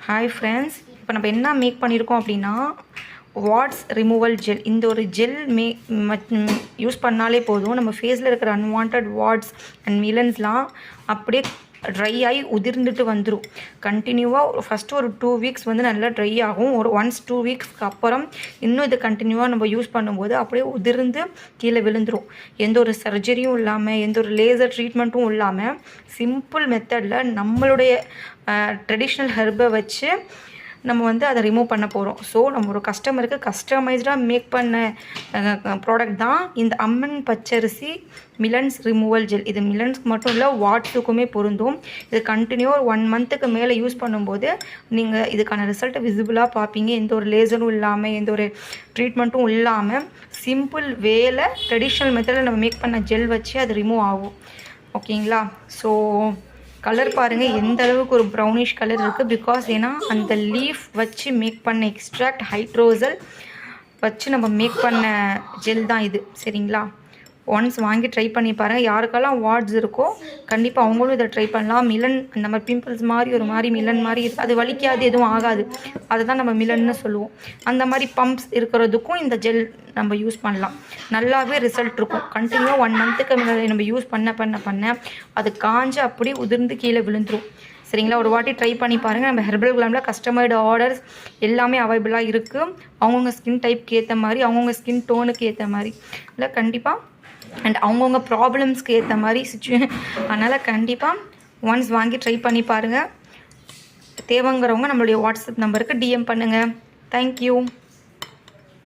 Hi friends, இப்போ நம்ம என்ன மேக் பண்ணியிருக்கோம் அப்படின்னா வாட்ஸ் ரிமூவல் ஜெல். இந்த ஒரு ஜெல் யூஸ் பண்ணாலே போதும், நம்ம ஃபேஸில் இருக்கிற அன்வான்ட் வாட்ஸ் அண்ட் மிலன்ஸ்லாம் அப்படியே ட்ரை ஆகி உதிர்ந்துட்டு வந்துடும். கண்டினியூவாக ஃபஸ்ட்டு ஒரு 2 வீக்ஸ் வந்து நல்லா ட்ரை ஆகும். ஒன்ஸ் 2 வீக்ஸ்க்கு அப்புறம் இன்னும் இதை கண்டினியூவாக நம்ம யூஸ் பண்ணும்போது அப்படியே உதிர்ந்து கீழே விழுந்துடும். எந்த ஒரு சர்ஜரியும் இல்லாமல், எந்த ஒரு லேசர் ட்ரீட்மெண்ட்டும் இல்லாமல், சிம்பிள் மெத்தடில் நம்மளுடைய ட்ரெடிஷ்னல் ஹெர்பை வச்சு நம்ம வந்து அதை ரிமூவ் பண்ண போகிறோம். ஸோ நம்ம ஒரு கஸ்டமருக்கு கஸ்டமைஸ்டாக மேக் பண்ண ப்ராடக்ட் தான் இந்த அம்மன் பச்சரிசி மிலன்ஸ் ரிமூவல் ஜெல். இது மிலன்ஸ்க்கு மட்டும் இல்லை, வாட்ஸுக்குமே பொருந்தும். இது கண்டினியூ ஒரு 1 மந்த்துக்கு மேலே யூஸ் பண்ணும்போது நீங்கள் இதுக்கான ரிசல்ட்டை விசிபிளாக பார்ப்பீங்க. எந்த ஒரு லேசரும் இல்லாமல், எந்த ஒரு ட்ரீட்மெண்ட்டும் இல்லாமல், சிம்பிள் வேலை ட்ரெடிஷ்னல் மெத்தடில் நம்ம மேக் பண்ண ஜெல் வச்சு அது ரிமூவ் ஆகும். ஓகேங்களா? ஸோ கலர் பாருங்கள் எந்த அளவுக்கு ஒரு ப்ரௌனிஷ் கலர் இருக்குது. பிகாஸ் ஏன்னா அந்த லீஃப் வச்சு மேக் பண்ண எக்ஸ்ட்ராக்ட் ஹைட்ரோசல் வச்சு நம்ம மேக் பண்ண ஜெல் தான் இது. சரிங்களா? ஒன்ஸ் வாங்கி ட்ரை பண்ணி பாருங்கள். யாருக்கெல்லாம் வாட்ஸ் இருக்கோ கண்டிப்பாக அவங்களும் இதை ட்ரை பண்ணலாம். மிலன் அந்த மாதிரி பிம்பிள்ஸ் மாதிரி ஒரு மாதிரி மிலன் மாதிரி இருக்குது, அது வலிக்காது, எதுவும் ஆகாது. அதுதான் நம்ம மிலன்னு சொல்லுவோம். அந்த மாதிரி பம்ப்ஸ் இருக்கிறதுக்கும் இந்த ஜெல் நம்ம யூஸ் பண்ணலாம். நல்லாவே ரிசல்ட் இருக்கும். கண்டினியூவாக 1 மந்த்துக்கு மேலே நம்ம யூஸ் பண்ண அது காஞ்சு அப்படி உதிர்ந்து கீழே விழுந்துடும். சரிங்களா? ஒரு வாட்டி ட்ரை பண்ணி பாருங்கள். நம்ம ஹெர்பல் கிளாமில் கஸ்டமைடு ஆர்டர்ஸ் எல்லாமே அவைலபிளாக இருக்குது. அவங்கவுங்க ஸ்கின் டைப்புக்கு ஏற்ற மாதிரி, அவங்கவுங்க ஸ்கின் டோனுக்கு ஏற்ற மாதிரி இல்லை, கண்டிப்பாக அண்ட் அவங்கவுங்க ப்ராப்ளம்ஸ்க்கு ஏற்ற மாதிரி அதனால் கண்டிப்பாக ஒன்ஸ் வாங்கி ட்ரை பண்ணி பாருங்கள். தேவைங்கிறவங்க நம்மளுடைய வாட்ஸ்அப் நம்பருக்கு டிஎம் பண்ணுங்கள். தேங்க்யூ.